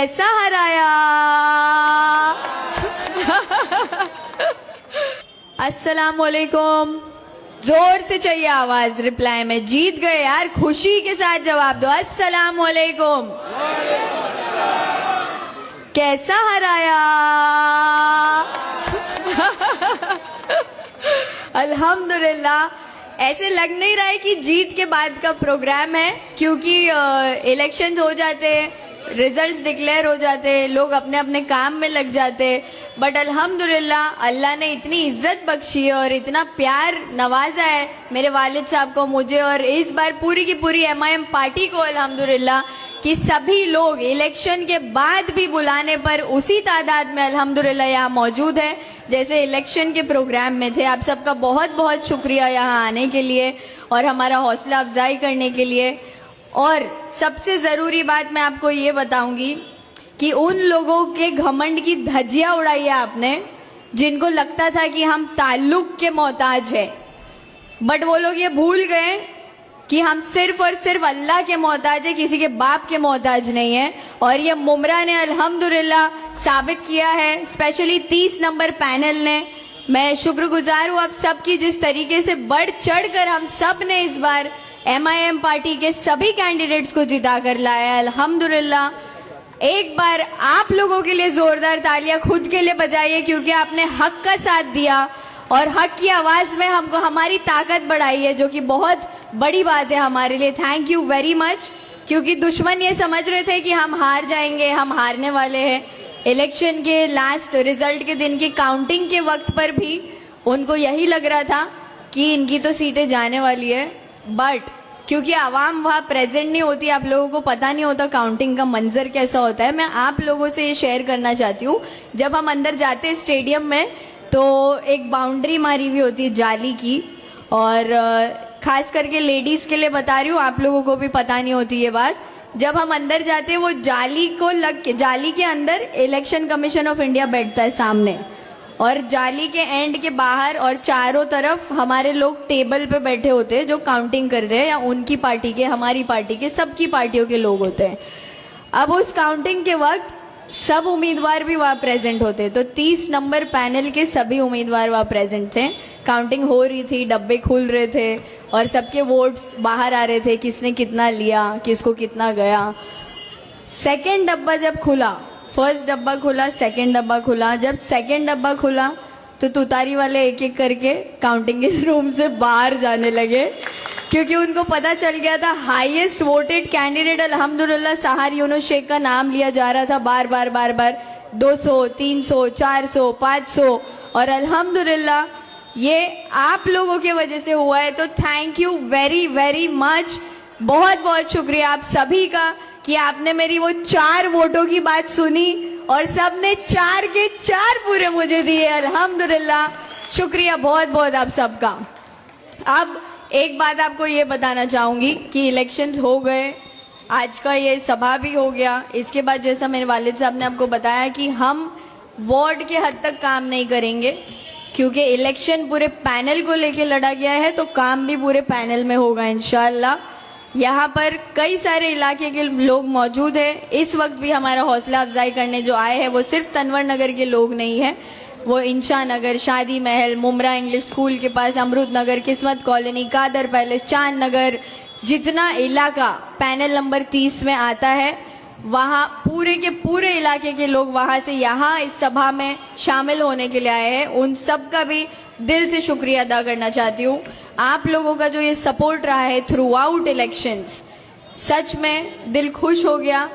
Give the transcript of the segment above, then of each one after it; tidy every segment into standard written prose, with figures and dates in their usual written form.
कैसा हराया। अस्सलाम वालेकुम। जोर से चाहिए आवाज रिप्लाई में। जीत गए यार, खुशी के साथ जवाब दो। अस्सलाम वालेकुम। कैसा हराया। अल्हम्दुलिल्लाह। ऐसे लग नहीं रहा है कि जीत के बाद का प्रोग्राम है, क्योंकि इलेक्शंस हो जाते हैं, रिजल्ट्स डिक्लेयर हो जाते हैं, लोग अपने अपने काम में लग जाते हैं। बट अल्हम्दुलिल्लाह अल्लाह ने इतनी इज्जत बख्शी है और इतना प्यार नवाजा है मेरे वालिद साहब को, मुझे, और इस बार पूरी की पूरी MIM पार्टी को अल्हम्दुलिल्लाह कि सभी लोग इलेक्शन के बाद भी बुलाने पर उसी तादाद में अल्हम्दुलिल्लाह यहाँ मौजूद है जैसे इलेक्शन के प्रोग्राम में थे। आप सबका बहुत बहुत शुक्रिया यहाँ आने के लिए और हमारा हौसला अफजाई करने के लिए। और सबसे ज़रूरी बात मैं आपको ये बताऊंगी कि उन लोगों के घमंड की धज्जियाँ उड़ाई है आपने, जिनको लगता था कि हम ताल्लुक के मोहताज हैं, बट वो लोग ये भूल गए कि हम सिर्फ और सिर्फ अल्लाह के मोहताज है, किसी के बाप के मोहताज नहीं है। और ये मुमरा ने अल्हम्दुलिल्लाह साबित किया है, स्पेशली 30 नंबर पैनल ने। मैं शुक्रगुजार हूँ आप सबकी, जिस तरीके से बढ़ चढ़ कर हम सब ने इस बार MIM पार्टी के सभी कैंडिडेट्स को जिता कर लाया है अल्हम्दुलिल्लाह। एक बार आप लोगों के लिए जोरदार तालियां खुद के लिए बजाइए, क्योंकि आपने हक का साथ दिया और हक की आवाज़ में हमको हमारी ताकत बढ़ाई है, जो कि बहुत बड़ी बात है हमारे लिए। Thank you very much. क्योंकि दुश्मन ये समझ रहे थे कि हम हार जाएंगे, हम हारने वाले हैं। इलेक्शन के लास्ट रिजल्ट के दिन की काउंटिंग के वक्त पर भी उनको यही लग रहा था कि इनकी तो सीटें जाने वाली है, बट क्योंकि आवाम वहाँ प्रेजेंट नहीं होती, आप लोगों को पता नहीं होता काउंटिंग का मंजर कैसा होता है। मैं आप लोगों से ये शेयर करना चाहती हूँ, जब हम अंदर जाते हैं स्टेडियम में तो एक बाउंड्री मारी हुई होती है जाली की, और खास करके लेडीज़ के लिए बता रही हूँ, आप लोगों को भी पता नहीं होती ये बात। जब हम अंदर जाते हैं वो जाली को लग के, जाली के अंदर इलेक्शन कमीशन ऑफ इंडिया बैठता है सामने, और जाली के एंड के बाहर और चारों तरफ हमारे लोग टेबल पे बैठे होते हैं जो काउंटिंग कर रहे हैं, या उनकी पार्टी के, हमारी पार्टी के, सबकी पार्टियों के लोग होते हैं। अब उस काउंटिंग के वक्त सब उम्मीदवार भी वहाँ प्रेजेंट होते, तो 30 नंबर पैनल के सभी उम्मीदवार वहाँ प्रेजेंट थे। काउंटिंग हो रही थी, डब्बे खुल रहे थे और सबके वोट्स बाहर आ रहे थे, किसने कितना लिया, किसको कितना गया। सेकेंड डब्बा जब खुला, फर्स्ट डब्बा खुला, सेकेंड डब्बा खुला, जब सेकेंड डब्बा खुला तो तुतारी वाले एक एक करके काउंटिंग के रूम से बाहर जाने लगे, क्योंकि उनको पता चल गया था हाईएस्ट वोटेड कैंडिडेट अल्हम्दुलिल्लाह सहार यूनुस शेख का नाम लिया जा रहा था बार बार 200, 300, 400, 500, और अल्हम्दुलिल्लाह ये आप लोगों की वजह से हुआ है। तो thank you very very much, बहुत बहुत शुक्रिया आप सभी का कि आपने मेरी वो 4 वोटों की बात सुनी और सबने 4 के 4 पूरे मुझे दिए अल्हम्दुलिल्लाह। शुक्रिया बहुत बहुत आप सबका। अब एक बात आपको ये बताना चाहूँगी कि इलेक्शंस हो गए, आज का ये सभा भी हो गया। इसके बाद जैसा मेरे वालिद साहब ने आपको बताया कि हम वार्ड के हद तक काम नहीं करेंगे, क्योंकि इलेक्शन पूरे पैनल को लेके लड़ा गया है, तो काम भी पूरे पैनल में होगा इंशाअल्लाह। यहाँ पर कई सारे इलाके के लोग मौजूद हैं। इस वक्त भी हमारा हौसला अफजाई करने जो आए हैं वो सिर्फ तनवर नगर के लोग नहीं हैं, वो इंशा नगर, शादी महल, मुमरा इंग्लिश स्कूल के पास, अमरूद नगर, किस्मत कॉलोनी, कादर पैलेस, चांद नगर, जितना इलाका पैनल नंबर 30 में आता है, वहाँ पूरे के पूरे इलाके के लोग वहाँ से यहाँ इस सभा में शामिल होने के लिए आए हैं। उन सब का भी दिल से शुक्रिया अदा करना चाहती हूँ। आप लोगों का जो ये सपोर्ट रहा है थ्रू आउट इलेक्शंस, सच में दिल खुश हो गया,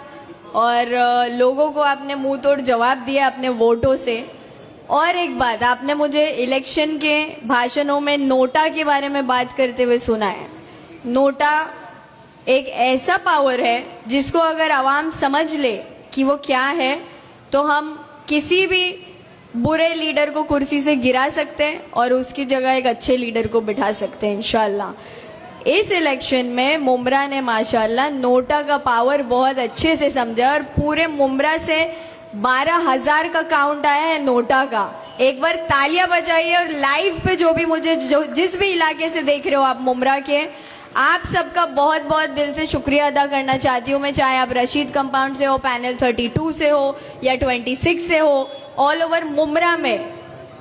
और लोगों को आपने मुंह तोड़ जवाब दिया अपने वोटों से। और एक बात, आपने मुझे इलेक्शन के भाषणों में नोटा के बारे में बात करते हुए सुना है। नोटा एक ऐसा पावर है जिसको अगर आवाम समझ ले कि वो क्या है, तो हम किसी भी बुरे लीडर को कुर्सी से गिरा सकते हैं और उसकी जगह एक अच्छे लीडर को बिठा सकते हैं इंशाल्लाह। इस इलेक्शन में मुमरा ने माशाल्लाह नोटा का पावर बहुत अच्छे से समझा, और पूरे मुमरा से 12,000 का काउंट आया है नोटा का। एक बार तालियां बजाइए, और लाइव पे जो भी मुझे जिस भी इलाके से देख रहे हो आप मुमरा के, आप सबका बहुत बहुत दिल से शुक्रिया अदा करना चाहती हूँ मैं, चाहे आप रशीद कंपाउंड से हो, पैनल 32 से हो या 26 से हो, ऑल ओवर मुमरा में,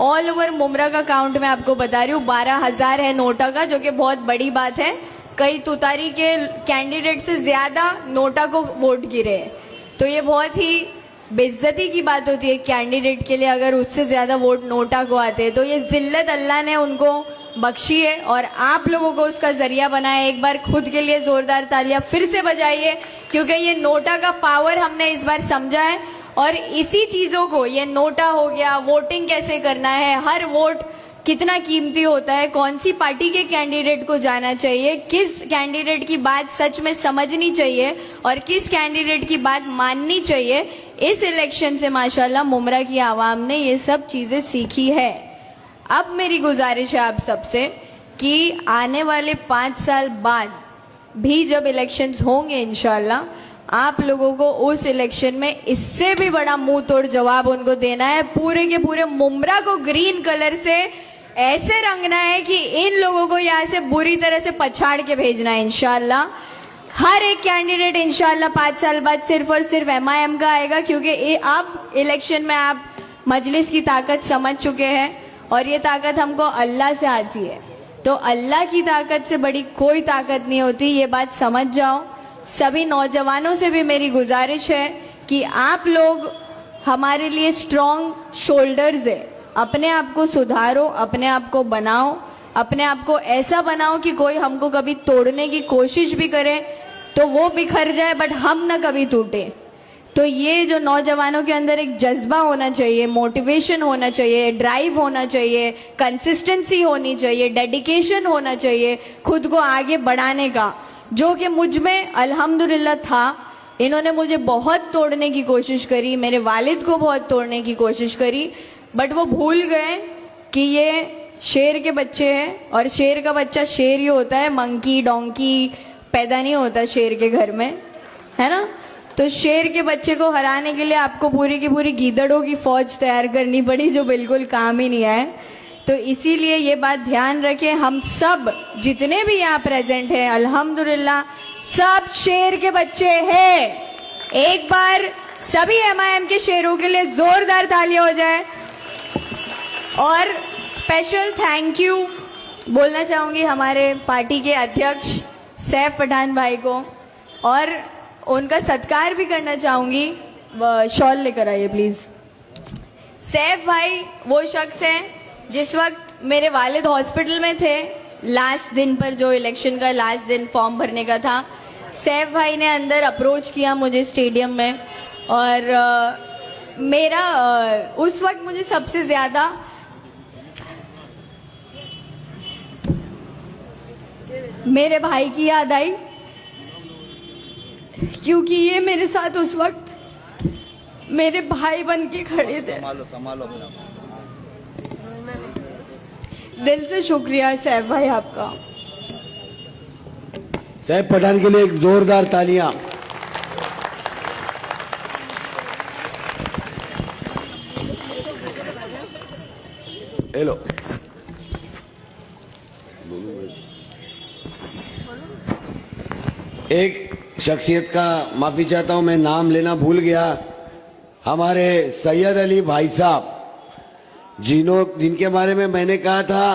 ऑल ओवर मुमरा का काउंट मैं आपको बता रही हूँ 12,000 है नोटा का, जो कि बहुत बड़ी बात है। कई तुतारी के कैंडिडेट से ज्यादा नोटा को वोट गिरे हैं, तो ये बहुत ही बेइज्जती की बात होती है कैंडिडेट के लिए अगर उससे ज्यादा वोट नोटा को आते हैं। तो ये जिल्लत अल्लाह ने उनको बख्शी है और आप लोगों को उसका जरिया बनाया। एक बार खुद के लिए जोरदार तालियां फिर से बजाइए, क्योंकि ये नोटा का पावर हमने इस बार समझा है और इसी चीजों को, ये नोटा हो गया, वोटिंग कैसे करना है, हर वोट कितना कीमती होता है, कौन सी पार्टी के कैंडिडेट को जाना चाहिए, किस कैंडिडेट की बात सच में समझनी चाहिए और किस कैंडिडेट की बात माननी चाहिए, इस इलेक्शन से माशाल्लाह मुमरा की आवाम ने ये सब चीजें सीखी है। अब मेरी गुजारिश है आप सबसे कि आने वाले 5 साल बाद भी जब इलेक्शंस होंगे इंशाल्लाह, आप लोगों को उस इलेक्शन में इससे भी बड़ा मुंह तोड़ जवाब उनको देना है। पूरे के पूरे मुमरा को ग्रीन कलर से ऐसे रंगना है कि इन लोगों को यहाँ से बुरी तरह से पछाड़ के भेजना है इंशाल्लाह। हर एक कैंडिडेट इंशाल्लाह 5 साल बाद सिर्फ और सिर्फ MIM का आएगा, क्योंकि अब इलेक्शन में आप मजलिस की ताकत समझ चुके हैं और ये ताकत हमको अल्लाह से आती है। तो अल्लाह की ताकत से बड़ी कोई ताकत नहीं होती, ये बात समझ जाओ। सभी नौजवानों से भी मेरी गुजारिश है कि आप लोग हमारे लिए स्ट्रॉन्ग शोल्डर्स है, अपने आप को सुधारो, अपने आप को बनाओ, अपने आप को ऐसा बनाओ कि कोई हमको कभी तोड़ने की कोशिश भी करे तो वो बिखर जाए बट हम ना कभी टूटे। तो ये जो नौजवानों के अंदर एक जज्बा होना चाहिए, मोटिवेशन होना चाहिए, ड्राइव होना चाहिए, कंसिस्टेंसी होनी चाहिए, डेडिकेशन होना चाहिए खुद को आगे बढ़ाने का, जो कि मुझ में अल्हम्दुलिल्लाह था। इन्होंने मुझे बहुत तोड़ने की कोशिश करी, मेरे वालिद को बहुत तोड़ने की कोशिश करी, बट वो भूल गए कि ये शेर के बच्चे हैं और शेर का बच्चा शेर ही होता है, मंकी डोंकी पैदा नहीं होता शेर के घर में, है ना। तो शेर के बच्चे को हराने के लिए आपको पूरी की पूरी गीदड़ों की फौज तैयार करनी पड़ी, जो बिल्कुल काम ही नहीं आए। तो इसीलिए ये बात ध्यान रखें, हम सब जितने भी यहाँ प्रेजेंट हैं अल्हम्दुलिल्लाह सब शेर के बच्चे हैं। एक बार सभी MIM के शेरों के लिए जोरदार तालियां हो जाए। और स्पेशल थैंक यू बोलना चाहूँगी हमारे पार्टी के अध्यक्ष सैफ पठान भाई को, और उनका सत्कार भी करना चाहूँगी। शॉल लेकर आइए प्लीज़। सैफ भाई वो शख्स हैं जिस वक्त मेरे वालिद हॉस्पिटल में थे, लास्ट दिन पर जो इलेक्शन का लास्ट दिन फॉर्म भरने का था, सैफ भाई ने अंदर अप्रोच किया मुझे स्टेडियम में, और मेरा उस वक्त मुझे सबसे ज़्यादा मेरे भाई की याद आई, क्योंकि ये मेरे साथ उस वक्त मेरे भाई बन के खड़े थे। संभालो दिल से शुक्रिया सैफ भाई आपका। सैफ पठान के लिए एक जोरदार तालियां। हेलो, एक शख्सियत का माफी चाहता हूं, मैं नाम लेना भूल गया। हमारे सैयद अली भाई साहब, जिनके बारे में मैंने कहा था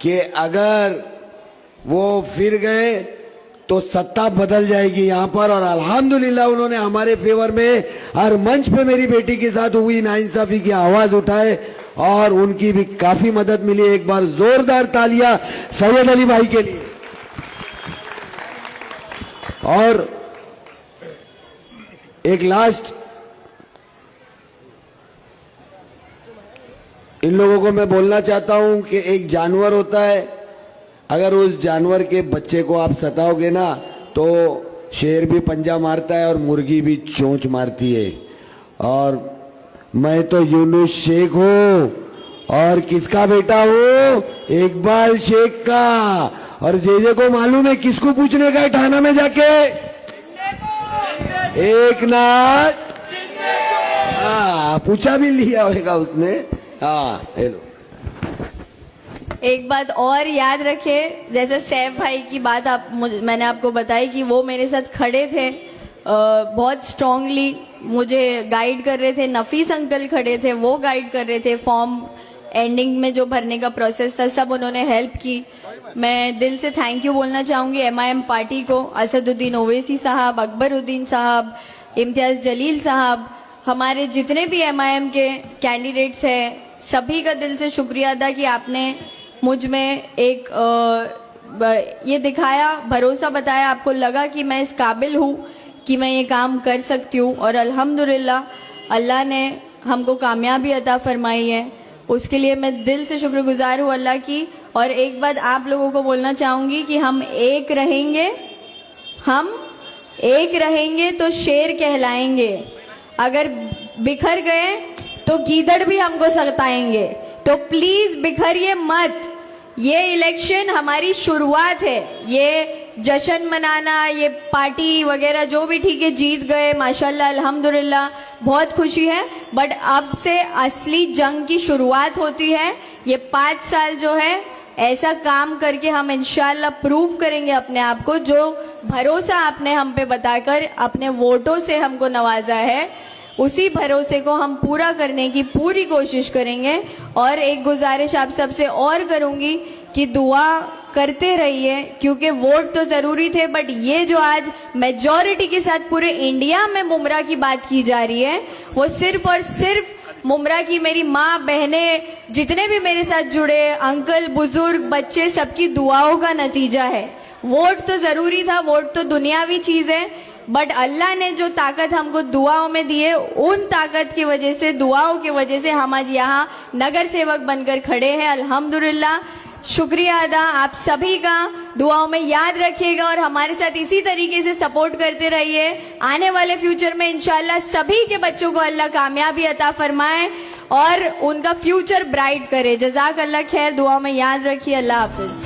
कि अगर वो फिर गए तो सत्ता बदल जाएगी यहाँ पर, और अल्हम्दुलिल्लाह उन्होंने हमारे फेवर में हर मंच पे मेरी बेटी के साथ हुई नाइंसाफी की आवाज उठाए और उनकी भी काफी मदद मिली। एक बार जोरदार तालियां सैयद अली भाई के लिए। और एक लास्ट, इन लोगों को मैं बोलना चाहता हूं कि एक जानवर होता है, अगर उस जानवर के बच्चे को आप सताओगे ना तो शेर भी पंजा मारता है और मुर्गी भी चोंच मारती है। और मैं तो यूनुस शेख हूं और किसका बेटा हूं? इकबाल शेख का। और जे को मालूम है किसको पूछने का है ठाना में जाके? एक नाथ। हाँ, पूछा भी लिया होगा उसने। हाँ, हेलो। एक बात और याद रखे, जैसे सैफ भाई की बात मैंने आपको बताई कि वो मेरे साथ खड़े थे, बहुत स्ट्रांगली मुझे गाइड कर रहे थे। नफीस अंकल खड़े थे, वो गाइड कर रहे थे। फॉर्म एंडिंग में जो भरने का प्रोसेस था, सब उन्होंने हेल्प की। मैं दिल से थैंक यू बोलना चाहूँगी MIM पार्टी को, असदुद्दीन ओवैसी साहब, अकबरुद्दीन साहब, इम्तियाज़ जलील साहब, हमारे जितने भी MIM के कैंडिडेट्स हैं, सभी का दिल से शुक्रिया अदा कि आपने मुझ में एक ये दिखाया, भरोसा बताया, आपको लगा कि मैं इस काबिल हूँ कि मैं ये काम कर सकती हूँ। और अल्हम्दुलिल्लाह अल्लाह ने हमको कामयाबी अता फरमाई है, उसके लिए मैं दिल से शुक्रगुजार हूँ अल्लाह की। और एक बात आप लोगों को बोलना चाहूँगी कि हम एक रहेंगे तो शेर कहलाएंगे, अगर बिखर गए तो गीदड़ भी हमको सताएंगे। तो प्लीज बिखरिए मत, ये इलेक्शन हमारी शुरुआत है। ये जश्न मनाना, ये पार्टी वगैरह जो भी ठीक है, जीत गए माशाल्लाह अल्हम्दुलिल्लाह, बहुत खुशी है, बट अब से असली जंग की शुरुआत होती है। ये 5 साल जो है ऐसा काम करके हम इंशाल्लाह प्रूव करेंगे अपने आप को, जो भरोसा आपने हम पे बताकर अपने वोटों से हमको नवाजा है, उसी भरोसे को हम पूरा करने की पूरी कोशिश करेंगे। और एक गुजारिश आप सबसे और करूंगी कि दुआ करते रहिए, क्योंकि वोट तो जरूरी थे, बट ये जो आज मेजॉरिटी के साथ पूरे इंडिया में मुमरा की बात की जा रही है, वो सिर्फ और सिर्फ मुमरा की मेरी माँ, बहनें, जितने भी मेरे साथ जुड़े, अंकल, बुजुर्ग, बच्चे, सबकी दुआओं का नतीजा है। वोट तो जरूरी था, वोट तो दुनियावी चीज है, बट अल्लाह ने जो ताकत हमको दुआओं में दी है, उन ताकत की वजह से, दुआओं की वजह से हम आज यहाँ नगर सेवक बनकर खड़े हैं। अल्हम्दुलिल्लाह, शुक्रिया अदा आप सभी का, दुआओं में याद रखिएगा और हमारे साथ इसी तरीके से सपोर्ट करते रहिए। आने वाले फ्यूचर में इंशाल्लाह सभी के बच्चों को अल्लाह कामयाबी अता फरमाए और उनका फ्यूचर ब्राइट करे। जज़ाक अल्लाह खैर, दुआओं में याद रखिए। अल्लाह हाफिज।